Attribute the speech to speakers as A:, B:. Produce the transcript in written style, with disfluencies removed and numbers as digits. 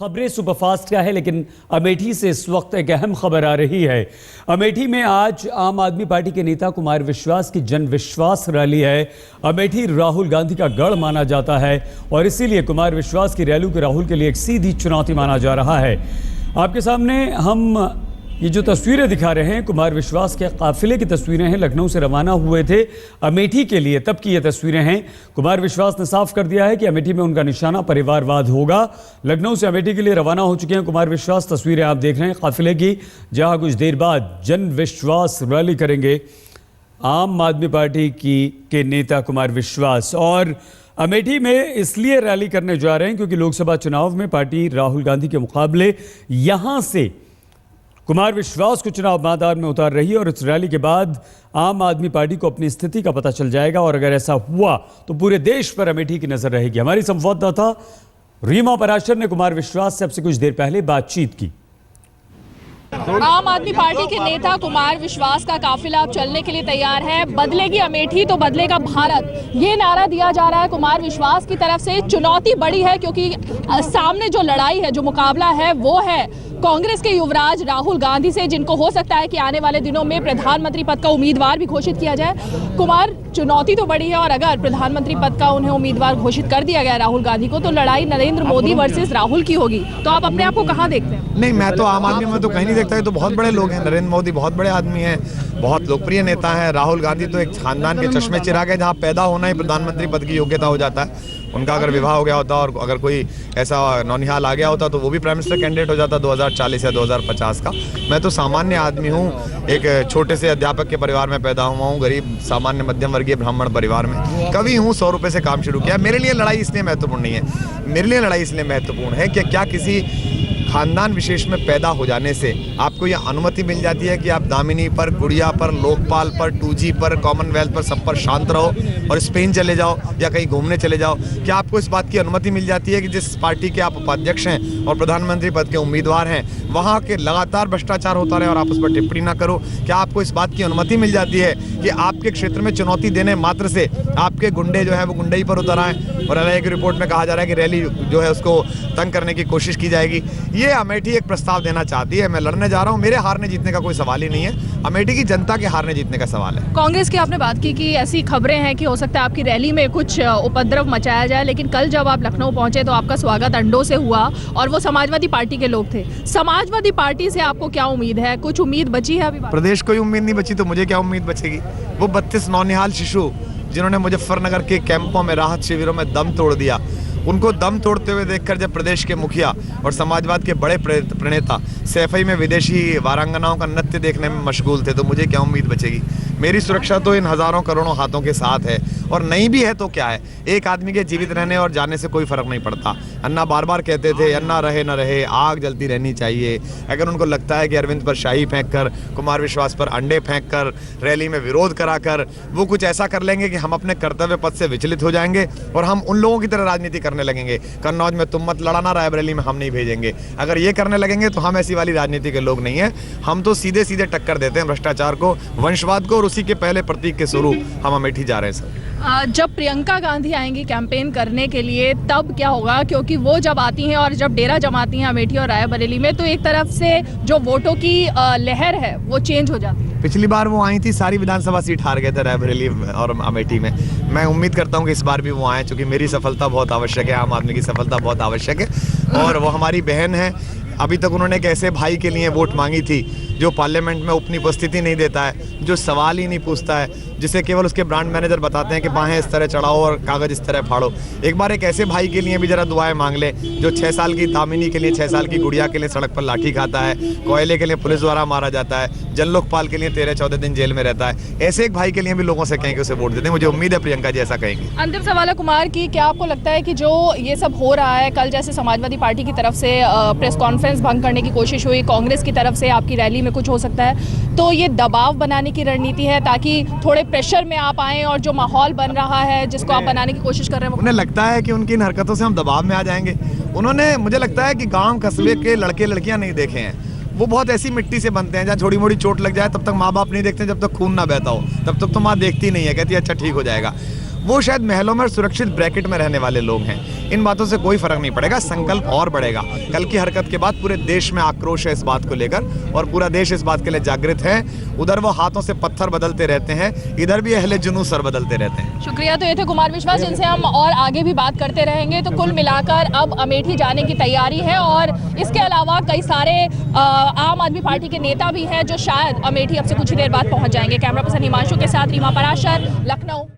A: खबरें सुपरफास्ट का है, लेकिन अमेठी से इस वक्त एक अहम खबर आ रही है। अमेठी में आज आम आदमी पार्टी के नेता कुमार विश्वास की जन विश्वास रैली है। अमेठी राहुल गांधी का गढ़ माना जाता है और इसीलिए कुमार विश्वास की रैली को राहुल के लिए एक सीधी चुनौती माना जा रहा है। आपके सामने हम ये जो तस्वीरें दिखा रहे हैं, कुमार विश्वास के काफिले की तस्वीरें हैं। लखनऊ से रवाना हुए थे अमेठी के लिए, तब की ये तस्वीरें हैं। कुमार विश्वास ने साफ कर दिया है कि अमेठी में उनका निशाना परिवारवाद होगा। लखनऊ से अमेठी के लिए रवाना हो चुके हैं कुमार विश्वास। तस्वीरें आप देख रहे हैं काफिले की, जहां कुछ देर बाद जन विश्वास रैली करेंगे आम आदमी पार्टी के नेता कुमार विश्वास। और अमेठी में इसलिए रैली करने जा रहे हैं क्योंकि लोकसभा चुनाव में पार्टी राहुल गांधी के मुकाबले यहां से कुमार विश्वास को चुनाव मैदान में उतार रही है और इस रैली के बाद आम आदमी पार्टी को अपनी स्थिति का पता चल जाएगा और अगर ऐसा हुआ तो पूरे देश पर अमेठी की नजर रहेगी। हमारी संवाददाता रीमा पराशर ने कुमार विश्वास से अब से कुछ देर पहले बातचीत की।
B: आम आदमी पार्टी के नेता कुमार विश्वास का काफिला अब चलने के लिए तैयार है। बदलेगी अमेठी तो बदलेगा भारत, ये नारा दिया जा रहा है कुमार विश्वास की तरफ से। चुनौती बड़ी है क्योंकि सामने जो लड़ाई है, जो मुकाबला है, वो है कांग्रेस के युवराज राहुल गांधी से, जिनको हो सकता है कि आने वाले दिनों में प्रधानमंत्री पद का उम्मीदवार भी घोषित किया जाए। कुमार, चुनौती तो बड़ी है और अगर प्रधानमंत्री पद का उन्हें उम्मीदवार घोषित कर दिया गया राहुल गांधी को, तो लड़ाई नरेंद्र मोदी वर्सेस राहुल की होगी। तो आप अपने आप को कहाँ देखते हैं?
C: नहीं, मैं तो आम आदमी में तो कहीं नहीं देखता। ये तो बहुत बड़े लोग हैं। नरेंद्र मोदी बहुत बड़े आदमी हैं, बहुत लोकप्रिय नेता हैं। राहुल गांधी तो एक खानदान के चश्मे चिराग है, जहाँ पैदा होना ही प्रधानमंत्री पद की योग्यता हो जाता है। उनका अगर विवाह हो गया होता और अगर कोई ऐसा नौनिहाल आ गया होता तो वो भी प्राइम मिनिस्टर कैंडिडेट हो जाता 2040 या 2050 का। मैं तो सामान्य आदमी हूँ, एक छोटे से अध्यापक के परिवार में पैदा हुआ हूँ, गरीब सामान्य मध्यम वर्गीय ब्राह्मण परिवार में कवि हूँ। 100 रुपये से काम शुरू किया। मेरे लिए लड़ाई इसलिए महत्वपूर्ण नहीं है, मेरे लिए लड़ाई इसलिए महत्वपूर्ण है कि क्या किसी खानदान विशेष में पैदा हो जाने से आपको यह अनुमति मिल जाती है कि आप दामिनी पर, गुड़िया पर, लोकपाल पर, 2G पर, कॉमनवेल्थ पर, सब पर शांत रहो और स्पेन चले जाओ या कहीं घूमने चले जाओ? क्या आपको इस बात की अनुमति मिल जाती है कि जिस पार्टी के आप उपाध्यक्ष हैं और प्रधानमंत्री पद के उम्मीदवार हैं, वहाँ के लगातार भ्रष्टाचार होता रहे और आप उस पर टिप्पणी ना करो? क्या आपको इस बात की अनुमति मिल जाती है कि आपके क्षेत्र में चुनौती देने मात्र से आपके गुंडे जो है वो गुंडई पर उतर आए? और LIA की रिपोर्ट में कहा जा रहा है कि रैली जो है उसको तंग करने की कोशिश की जाएगी। ये अमेठी एक प्रस्ताव देना चाहती है। मैं लड़ने जा रहा हूँ, मेरे हारने जीतने का कोई सवाल ही नहीं है, अमेठी की जनता के हारने जीतने का सवाल है।
B: कांग्रेस की आपने बात की कि ऐसी खबरें हैं कि हो सकता है आपकी रैली में कुछ उपद्रव मचाया जाए, लेकिन कल जब आप लखनऊ पहुंचे तो आपका स्वागत अंडों से हुआ और वो समाजवादी पार्टी के लोग थे। समाजवादी पार्टी से आपको क्या उम्मीद है? कुछ उम्मीद बची है अभी?
C: प्रदेश कोई उम्मीद नहीं बची तो मुझे क्या उम्मीद बचेगी? वो 32 नौनिहाल शिशु जिन्होंने मुजफ्फरनगर के कैंपों में, राहत शिविरों में दम तोड़ दिया, उनको दम तोड़ते हुए देखकर जब प्रदेश के मुखिया और समाजवाद के बड़े प्रणेता सैफई में विदेशी वारांगनाओं का नृत्य देखने में मशगूल थे, तो मुझे क्या उम्मीद बचेगी? मेरी सुरक्षा तो इन हजारों करोड़ों हाथों के साथ है, और नहीं भी है तो क्या है? एक आदमी के जीवित रहने और जाने से कोई फर्क नहीं पड़ता। अन्ना बार बार कहते थे, अन्ना रहे न रहे, आग जलती रहनी चाहिए। अगर उनको लगता है कि अरविंद पर शाही फेंक कर, कुमार विश्वास पर अंडे फेंक कर, रैली में विरोध कराकर वो कुछ ऐसा कर लेंगे कि हम अपने कर्तव्य पथ से विचलित हो जाएंगे और हम उन लोगों की तरह राजनीति करने लगेंगे। कन्नौज में तुम मत लड़ाना, रायबरेली में हम नहीं भेजेंगे। अगर ये करने लगेंगे तो हम ऐसी वाली राजनीति के लोग नहीं हैं। हम तो सीधे सीधे टक्कर देते हैं भ्रष्टाचार को, वंशवाद को, और उसी के पहले प्रतीक के स्वरूप हम अमेठी जा रहे हैं। सर,
B: जब प्रियंका गांधी आएंगी कैंपेन करने के लिए तब क्या होगा? क्योंकि वो जब आती हैं और जब डेरा जमाती हैं अमेठी और रायबरेली में, तो एक तरफ से जो वोटों की लहर है वो चेंज हो जाती है।
C: पिछली बार वो आई थी, सारी विधानसभा सीट हार गए थे रायबरेली और अमेठी में। मैं उम्मीद करता हूँ कि इस बार भी वो आए, क्योंकि मेरी सफलता बहुत आवश्यक है, आम आदमी की सफलता बहुत आवश्यक है। और वो हमारी बहन है। अभी तक उन्होंने एक ऐसे भाई के लिए वोट मांगी थी जो पार्लियामेंट में अपनी उपस्थिति नहीं देता है, जो सवाल ही नहीं पूछता है, जिसे केवल उसके ब्रांड मैनेजर बताते हैं कि बाहें इस तरह चढ़ाओ और कागज़ इस तरह फाड़ो। एक बार एक ऐसे भाई के लिए भी जरा दुआएं मांग ले, जो 6 साल की दामिनी के लिए, 6 साल की गुड़िया के लिए सड़क पर लाठी खाता है, कोयले के लिए पुलिस द्वारा मारा जाता है, जन लोकपाल के लिए 13-14 दिन जेल में रहता है। ऐसे एक भाई के लिए भी लोगों से कहें कि उसे वोट देते हैं। मुझे उम्मीद है प्रियंका जी ऐसा कहेंगे।
B: अंतिम सवाल है कुमार की, क्या आपको लगता है कि जो ये सब हो रहा है, कल जैसे समाजवादी पार्टी की तरफ से प्रेस कॉन्फ्रेंस भंग करने की कोशिश हुई, कांग्रेस की तरफ से आपकी रैली में कुछ हो सकता है, तो ये दबाव बनाने की रणनीति है ताकि थोड़े प्रेशर में आप आएं और जो माहौल बन रहा है जिसको आप बनाने की कोशिश कर रहे हैं?
C: उन्हें लगता है कि उनकी इन हरकतों से हम दबाव में आ जाएंगे। उन्होंने, मुझे लगता है कि गांव कस्बे के लड़के लड़कियां नहीं देखे हैं। वो बहुत ऐसी मिट्टी से बनते हैं जहाँ छोटी मोटी चोट लग जाए तब तक माँ बाप नहीं देखते, जब तक खून ना बहता हो तब तक तो माँ देखती नहीं है, कहती है अच्छा ठीक हो जाएगा। वो शायद महलों में सुरक्षित ब्रैकेट में रहने वाले लोग हैं। इन बातों से कोई फर्क नहीं पड़ेगा, संकल्प और बढ़ेगा। कल की हरकत के बाद पूरे देश में आक्रोश है इस बात को लेकर और पूरा देश इस बात के लिए जागृत है। उधर वो हाथों से पत्थर बदलते रहते हैं, इधर भी अहले जुनून सर बदलते रहते हैं।
B: शुक्रिया। तो ये थे कुमार विश्वास, जिनसे हम और आगे भी बात करते रहेंगे। तो कुल मिलाकर अब अमेठी जाने की तैयारी है और इसके अलावा कई सारे आम आदमी पार्टी के नेता भी हैं जो शायद अमेठी अब से कुछ ही देर बाद पहुंच जाएंगे। कैमरा पर्सन हिमांशु के साथ रीमा पराशर, लखनऊ।